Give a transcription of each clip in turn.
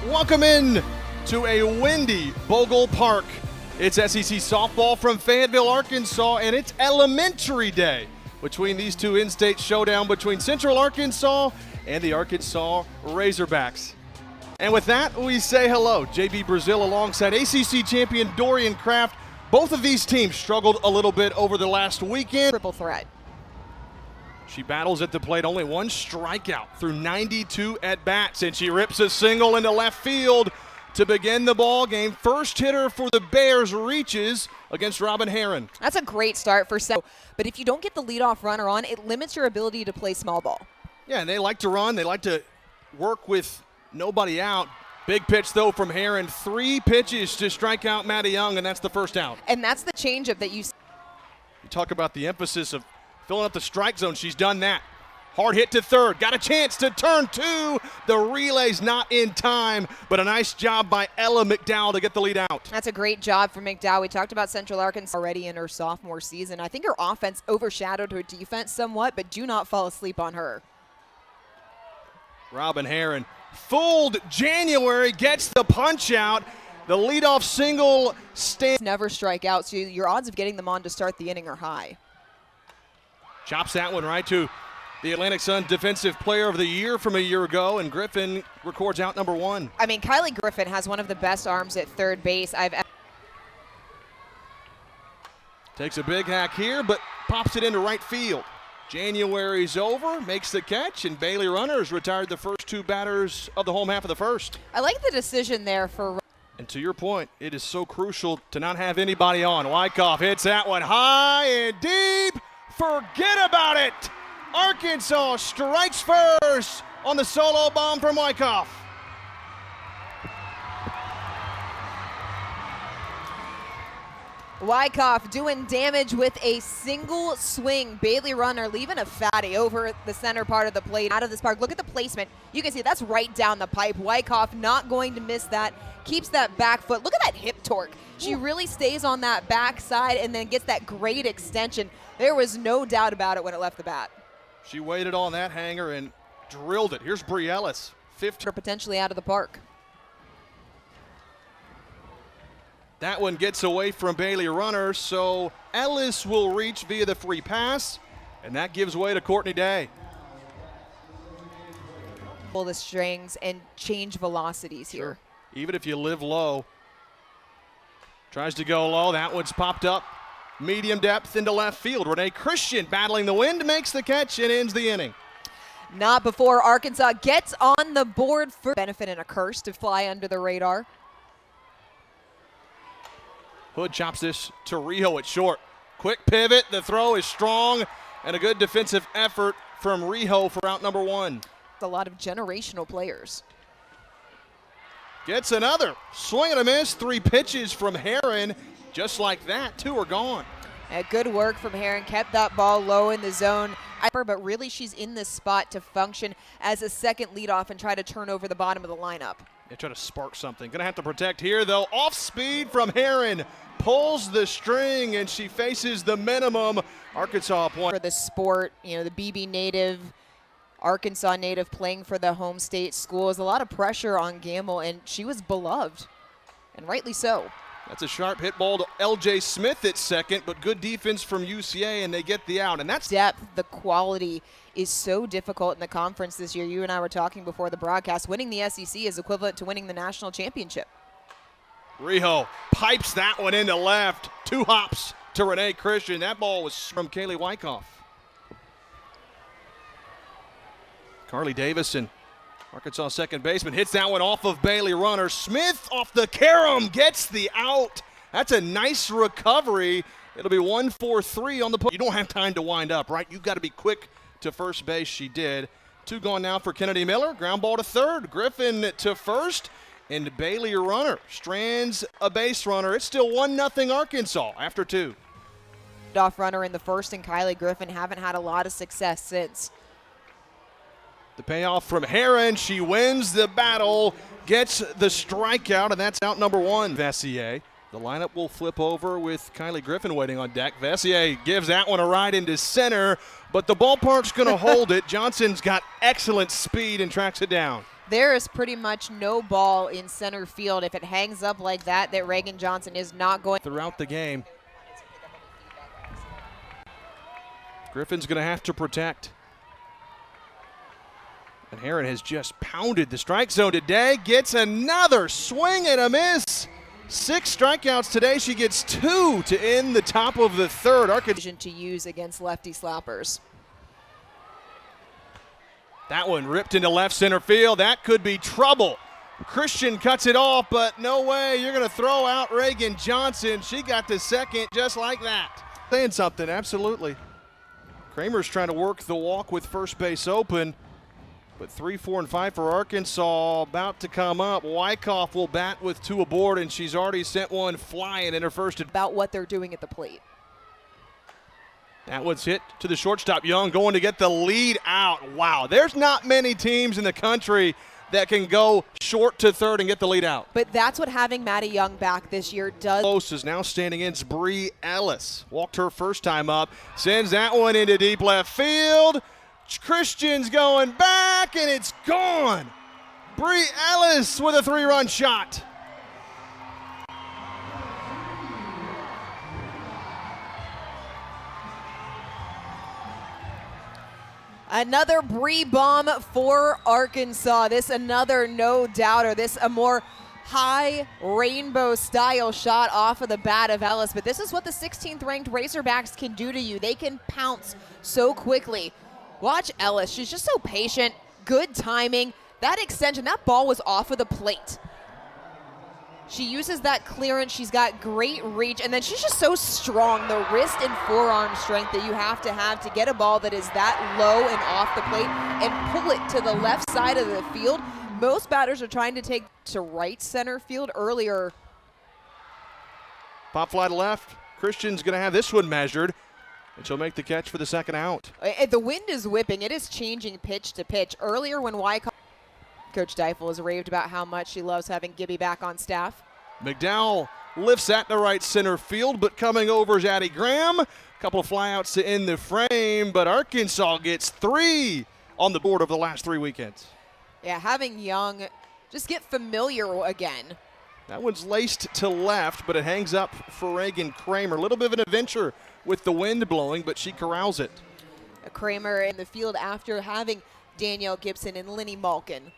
Welcome in to a windy Bogle Park. It's SEC softball from Fayetteville, Arkansas, and it's elementary day between these two in-state showdown between Central Arkansas and the Arkansas Razorbacks. And with that, we say hello. JB Brazil alongside ACC champion Dorian Kraft. Both of these teams struggled a little bit over the last weekend. Triple threat. She battles at the plate, only one strikeout through 92 at-bats, and she rips a single into left field to begin the ball game. First hitter for the Bears reaches against Robin Herron. That's a great start for Central, but if you don't get the leadoff runner on, it limits your ability to play small ball. Yeah, and they like to run. They like to work with nobody out. Big pitch, though, from Herron. 3 pitches to strike out Maddie Young, and that's the first out. And that's the changeup that you talk about the emphasis of filling up the strike zone. She's done that. Hard hit to third. Got a chance to turn 2. The relay's not in time, but a nice job by Ella McDowell to get the lead out. That's a great job for McDowell. We talked about Central Arkansas already in her sophomore season. I think her offense overshadowed her defense somewhat, but do not fall asleep on her. Robin Herron fooled January, gets the punch out. The leadoff single stands. Never strike out, so your odds of getting them on to start the inning are high. Chops that one right to the Atlantic Sun Defensive Player of the Year from a year ago, and Griffin records out number 1. I mean, Kylie Griffin has one of the best arms at third base I've ever. Takes a big hack here, but pops it into right field. January's over, makes the catch, and Bailey Runners retired the first 2 batters of the home half of the first. I like the decision there for. And to your point, it is so crucial to not have anybody on. Wyckoff hits that one high and deep. Forget about it. Arkansas strikes first on the solo bomb from Wyckoff. Wyckoff doing damage with a single swing. Bailey Runner leaving a fatty over the center part of the plate. Out of this park, look at the placement. You can see that's right down the pipe. Wyckoff not going to miss that. Keeps that back foot. Look at that hip torque. She really stays on that back side and then gets that great extension. There was no doubt about it when it left the bat. She waited on that hanger and drilled it. Here's Bree Ellis. 50. Potentially out of the park. That one gets away from Bailey Runner, so Ellis will reach via the free pass, and that gives way to Courtney Day. Pull the strings and change velocities here. Sure. Even if you live low. Tries to go low. That one's popped up. Medium depth into left field. Renee Christian battling the wind, makes the catch and ends the inning. Not before Arkansas gets on the board for benefit and a curse to fly under the radar. Hood chops this to Rijo at short. Quick pivot. The throw is strong, and a good defensive effort from Rijo for out number 1. A lot of generational players. Gets another. Swing and a miss. 3 pitches from Herron. Just like that, 2 are gone. Good work from Herron. Kept that ball low in the zone. But really, she's in this spot to function as a second leadoff and try to turn over the bottom of the lineup. They try to spark something. Going to have to protect here, though. Off speed from Herron. Pulls the string, and she faces the minimum. Arkansas point. For the sport, you know, the BB native, Arkansas native playing for the home state schools. A lot of pressure on Gamble, and she was beloved, and rightly so. That's a sharp hit ball to LJ Smith at second, but good defense from UCA, and they get the out. And that's depth, the quality is so difficult in the conference this year. You and I were talking before the broadcast. Winning the SEC is equivalent to winning the national championship. Rijo pipes that one into left. 2 hops to Renee Christian. That ball was from Kaylee Wyckoff. Carly Davison, Arkansas second baseman, hits that one off of Bailey Runner. Smith off the carom gets the out. That's a nice recovery. It'll be 1-4-3 on the push. You don't have time to wind up, right? You've got to be quick to first base. She did. 2 gone now for Kennedy Miller. Ground ball to third. Griffin to first. And Bailey Runner strands a base runner. It's still 1-0 Arkansas after 2. Off runner in the first, and Kylie Griffin haven't had a lot of success since. The payoff from Herron. She wins the battle, gets the strikeout, and that's out number 1. Vessier. The lineup will flip over with Kylie Griffin waiting on deck. Vessier gives that one a ride into center, but the ballpark's going to hold it. Johnson's got excellent speed and tracks it down. There is pretty much no ball in center field. If it hangs up like that, Reagan Johnson is not going throughout the game. Griffin's going to have to protect. And Heron has just pounded the strike zone today. Gets another swing and a miss. 6 strikeouts today. She gets 2 to end the top of the third. Arkansas to use against lefty slappers. That one ripped into left center field. That could be trouble. Christian cuts it off, but no way. You're going to throw out Reagan Johnson. She got to second just like that. Saying something, absolutely. Kramer's trying to work the walk with first base open. But 3, 4, and 5 for Arkansas about to come up. Wyckoff will bat with 2 aboard, and she's already sent one flying in her first. About what they're doing at the plate. That one's hit to the shortstop. Young going to get the lead out. Wow, there's not many teams in the country that can go short to third and get the lead out. But that's what having Maddie Young back this year does. Close is now standing in. Bree Ellis walked her first time up. Sends that one into deep left field. Christian's going back, and it's gone. Bree Ellis with a 3-run shot. Another Bree bomb for Arkansas. This another no doubter. This a more high rainbow style shot off of the bat of Ellis. But this is what the 16th ranked Razorbacks can do to you. They can pounce so quickly. Watch Ellis. She's just so patient. Good timing. That extension, that ball was off of the plate. She uses that clearance. She's got great reach, and then she's just so strong. The wrist and forearm strength that you have to get a ball that is that low and off the plate and pull it to the left side of the field. Most batters are trying to take to right center field earlier. Pop fly to left. Christian's going to have this one measured, and she'll make the catch for the second out. The wind is whipping. It is changing pitch to pitch. Earlier when Wyckoff, Coach Deifel has raved about how much she loves having Gibby back on staff. McDowell lifts at the right center field, but coming over is Addie Graham. A couple of flyouts to end the frame, but Arkansas gets 3 on the board over the last 3 weekends. Yeah, having Young just get familiar again. That one's laced to left, but it hangs up for Reagan Kramer. A little bit of an adventure with the wind blowing, but she corrals it. Kramer in the field after having Danielle Gibson and Linny Malkin.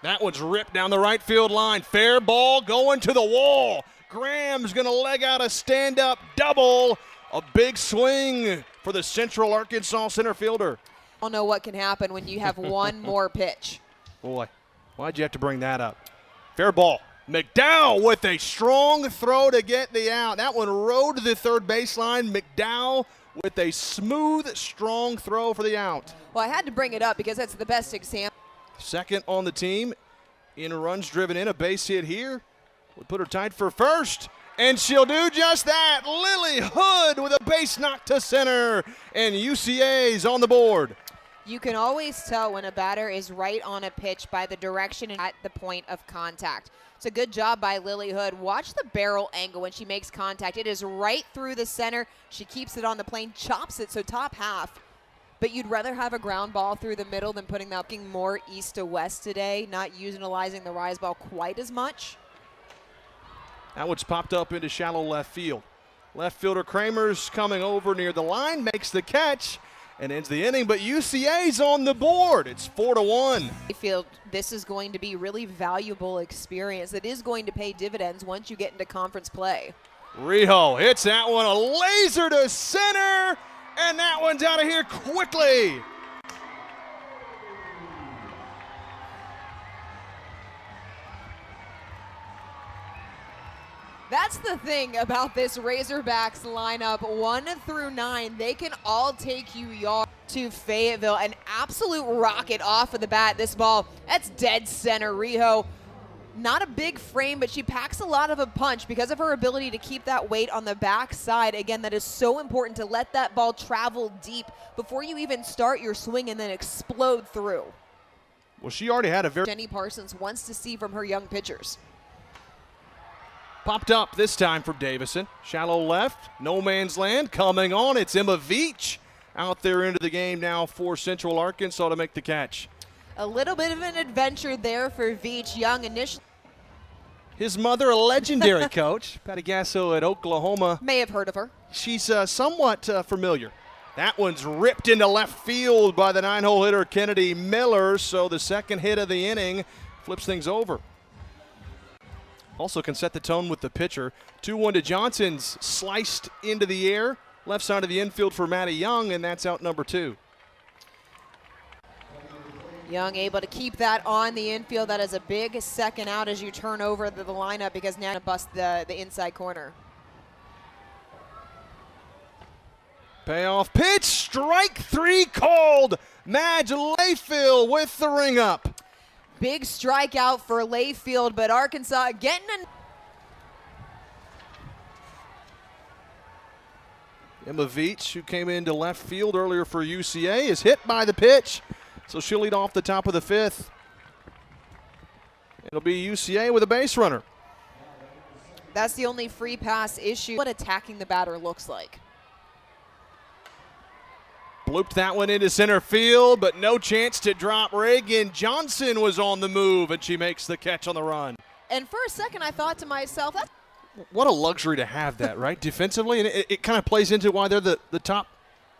That one's ripped down the right field line. Fair ball going to the wall. Graham's going to leg out a stand-up double. A big swing for the Central Arkansas center fielder. I don't know what can happen when you have one more pitch. Boy, why'd you have to bring that up? Fair ball. McDowell with a strong throw to get the out. That one rode to the third baseline. McDowell with a smooth, strong throw for the out. Well, I had to bring it up because that's the best example. Second on the team in runs driven in. A base hit here would put her tied for first, and she'll do just that. Lily Hood with a base knock to center, and UCA's on the board. You can always tell when a batter is right on a pitch by the direction and at the point of contact. It's a good job by Lily Hood. Watch the barrel angle when she makes contact. It is right through the center. She keeps it on the plane, chops it, so top half. But you'd rather have a ground ball through the middle than putting that more east to west today, not utilizing the rise ball quite as much. That one's popped up into shallow left field. Left fielder Kramer's coming over near the line, makes the catch, and ends the inning, but UCA's on the board. It's 4-1. I feel this is going to be really valuable experience that is going to pay dividends once you get into conference play. Rijo hits that one, a laser to center, and that one's out of here quickly. That's the thing about this Razorbacks lineup, 1 through 9. They can all take you yard to Fayetteville. An absolute rocket off of the bat. This ball, that's dead center. Rijo, not a big frame, but she packs a lot of a punch because of her ability to keep that weight on the backside. Again, that is so important to let that ball travel deep before you even start your swing and then explode through. Well, she already had a very... Jenny Parsons wants to see from her young pitchers. Popped up this time from Davison. Shallow left, no man's land. Coming on, it's Emma Veach out there into the game now for Central Arkansas to make the catch. A little bit of an adventure there for Veach. Young initially His mother, a legendary coach, Patty Gasso at Oklahoma. may have heard of her. She's somewhat familiar. That one's ripped into left field by the 9-hole hitter Kennedy Miller, so the second hit of the inning flips things over. Also can set the tone with the pitcher. 2-1 to Johnson's sliced into the air. Left side of the infield for Matty Young, and that's out number 2. Young able to keep that on the infield. That is a big second out as you turn over the lineup because now bust the inside corner. Payoff pitch, strike 3 called. Madge Layfield with the ring up. Big strikeout for Layfield, but Arkansas getting Emma Veach, who came into left field earlier for UCA, is hit by the pitch, so she'll lead off the top of the 5th. It'll be UCA with a base runner. That's the only free pass issue. What attacking the batter looks like. Blooped that one into center field, but no chance to drop. Reagan Johnson was on the move, and she makes the catch on the run. And for a second, I thought to myself, that's What a luxury to have that, right? Defensively, and it kind of plays into why they're the top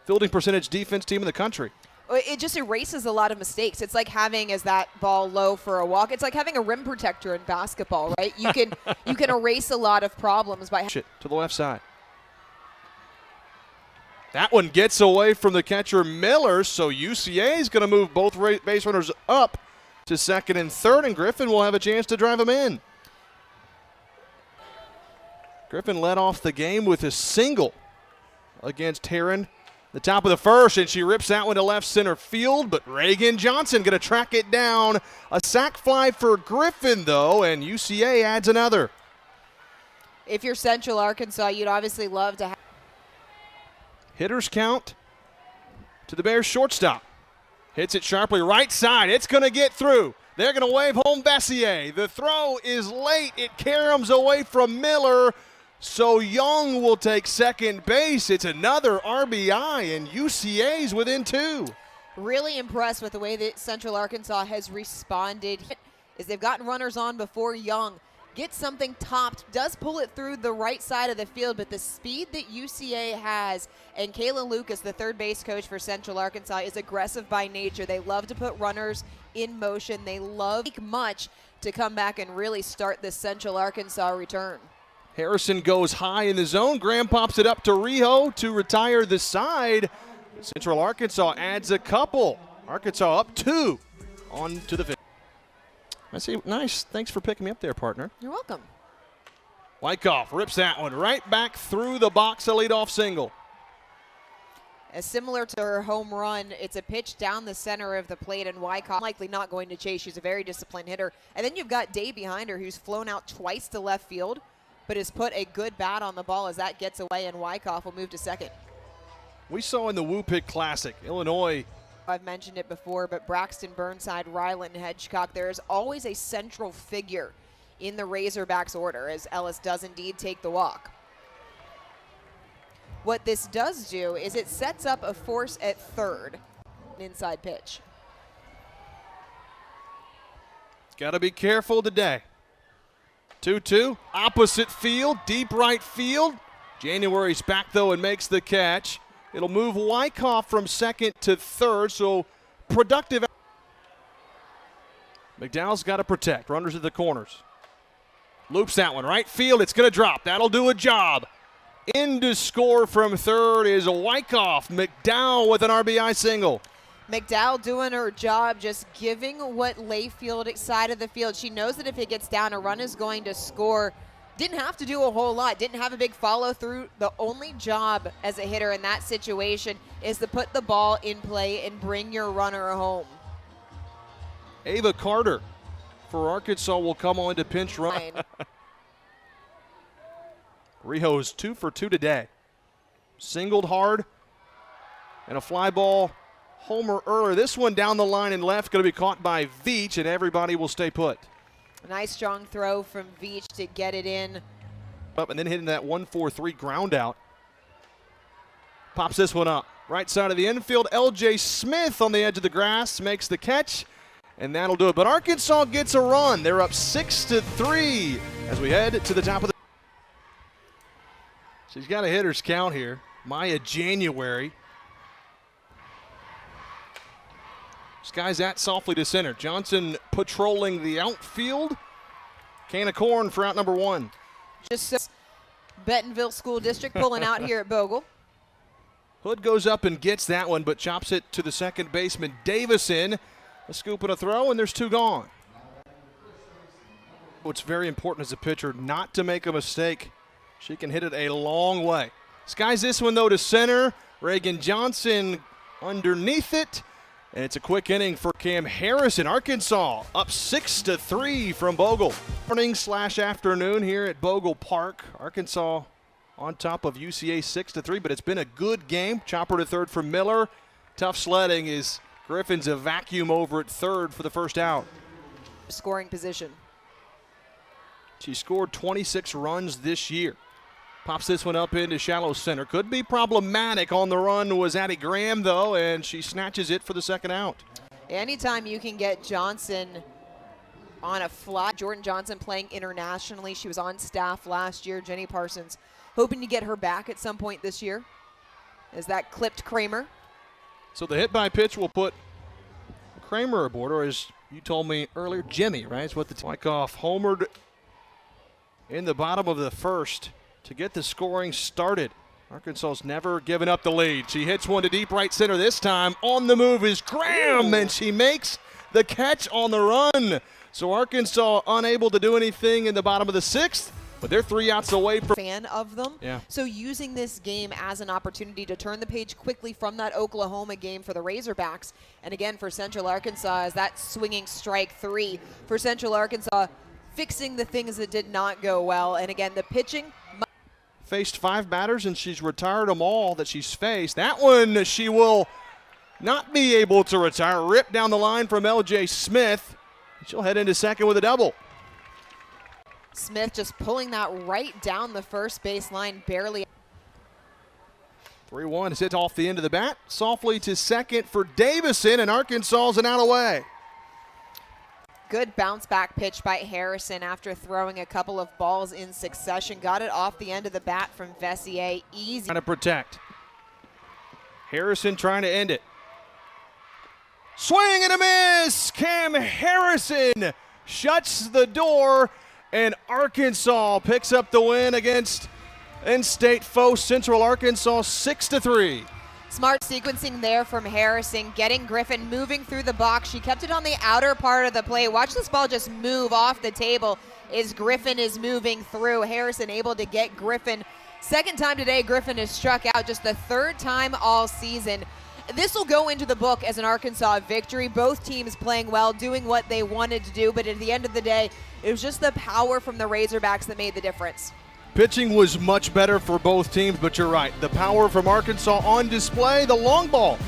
fielding percentage defense team in the country. it just erases a lot of mistakes. It's like having is that ball low for a walk. It's like having a rim protector in basketball, right? You can erase a lot of problems by To the left side. That one gets away from the catcher Miller, so UCA is going to move both base runners up to second and third, and Griffin will have a chance to drive them in. Griffin led off the game with a single against Heron. The top of the first, and she rips that one to left center field, but Reagan Johnson going to track it down. A sac fly for Griffin, though, and UCA adds another. If you're Central Arkansas, you'd obviously love to have Hitters count to the Bears shortstop. Hits it sharply right side. It's going to get through. They're going to wave home Bessier. The throw is late. It caroms away from Miller. So Young will take second base. It's another RBI, and UCA's within 2. really impressed with the way that Central Arkansas has responded. Is they've gotten runners on before Young gets something topped, does pull it through the right side of the field, but the speed that UCA has, and Kayla Lucas, the third base coach for Central Arkansas, is aggressive by nature. They love to put runners in motion. They love much to come back and really start this Central Arkansas return. Harrison goes high in the zone. Graham pops it up to Rijo to retire the side. Central Arkansas adds a couple. Arkansas up 2 on to the 5th. I see. Nice. Thanks for picking me up there, partner. You're welcome. Wyckoff rips that one right back through the box, a leadoff single. As similar to her home run, it's a pitch down the center of the plate, and Wyckoff likely not going to chase. She's a very disciplined hitter. And then you've got Day behind her, who's flown out twice to left field, but has put a good bat on the ball as that gets away, and Wyckoff will move to second. We saw in the Woo Pig Classic, Illinois. I've mentioned it before, but Braxton Burnside, Ryland Hedgecock, there is always a central figure in the Razorbacks order as Ellis does indeed take the walk. What this does do is it sets up a force at third, an inside pitch. Got to be careful today. 2-2, opposite field, deep right field. January's back, though, and makes the catch. It'll move Wyckoff from second to third, so productive. McDowell's got to protect. Runners at the corners. Loops that one. Right field, it's going to drop. That'll do a job. In to score from third is Wyckoff. McDowell with an RBI single. McDowell doing her job, just giving what Layfield side of the field. She knows that if it gets down, a run is going to score. Didn't have to do a whole lot. Didn't have a big follow through. The only job as a hitter in that situation is to put the ball in play and bring your runner home. Ava Carter for Arkansas will come on to pinch run. Rijo's 2 for 2 today. Singled hard and a fly ball homer earlier. This one down the line and left, going to be caught by Veach, and everybody will stay put. A nice strong throw from Veach to get it in. Up and then hitting that 1-4-3 ground out. Pops this one up. Right side of the infield, LJ Smith on the edge of the grass makes the catch. and that'll do it. But Arkansas gets a run. They're up 6-3 as we head to the top of the. She's got a hitter's count here. Maya January. Skies at softly to center. Johnson patrolling the outfield. Can of corn for out number one. Just Bentonville School District pulling out here at Bogle. Hood goes up and gets that one, but chops it to the second baseman, Davison. A scoop and a throw, and there's two gone. It's very important as a pitcher not to make a mistake. She can hit it a long way. Skies this one, though, to center. Reagan Johnson underneath it. And it's a quick inning for Cam Harrison. Arkansas up 6-3 from Bogle. Morning/afternoon here at Bogle Park. Arkansas on top of UCA 6-3, but it's been a good game. Chopper to third for Miller. Tough sledding is Griffin's a vacuum over at third for the first out. Scoring position. She scored 26 runs this year. Pops this one up into shallow center. Could be problematic on the run was Addie Graham, though, and she snatches it for the second out. Anytime you can get Johnson on a fly. Jordan Johnson playing internationally. She was on staff last year. Jenny Parsons hoping to get her back at some point this year. As that clipped Kramer. So the hit by pitch will put Kramer aboard, or as you told me earlier, Jimmy, right? It's what the Wyckoff homered in the bottom of the first to get the scoring started. Arkansas's never given up the lead. She hits one to deep right center this time. On the move is Graham, and she makes the catch on the run. So Arkansas unable to do anything in the bottom of the sixth, but they're 3 outs away from. Fan of them. Yeah. So using this game as an opportunity to turn the page quickly from that Oklahoma game for the Razorbacks. And again for Central Arkansas as that swinging strike 3 for Central Arkansas, fixing the things that did not go well. And again, the pitching. Faced 5 batters, and she's retired them all that she's faced. That one she will not be able to retire. Rip down the line from L.J. Smith. She'll head into second with a double. Smith just pulling that right down the first base line, barely. 3-1 is hit off the end of the bat. Softly to second for Davison, and Arkansas's an out away. Good bounce back pitch by Harrison after throwing a couple of balls in succession. Got it off the end of the bat from Vessier. Easy. Trying to protect. Harrison trying to end it. Swing and a miss! Cam Harrison shuts the door, and Arkansas picks up the win against in-state foe Central Arkansas 6-3. Smart sequencing there from Harrison, getting Griffin moving through the box. She kept it on the outer part of the plate. Watch this ball just move off the table as Griffin is moving through. Harrison able to get Griffin. Second time today, Griffin has struck out, just the third time all season. This will go into the book as an Arkansas victory. Both teams playing well, doing what they wanted to do, but at the end of the day, it was just the power from the Razorbacks that made the difference. Pitching was much better for both teams, but you're right. The power from Arkansas on display. The long ball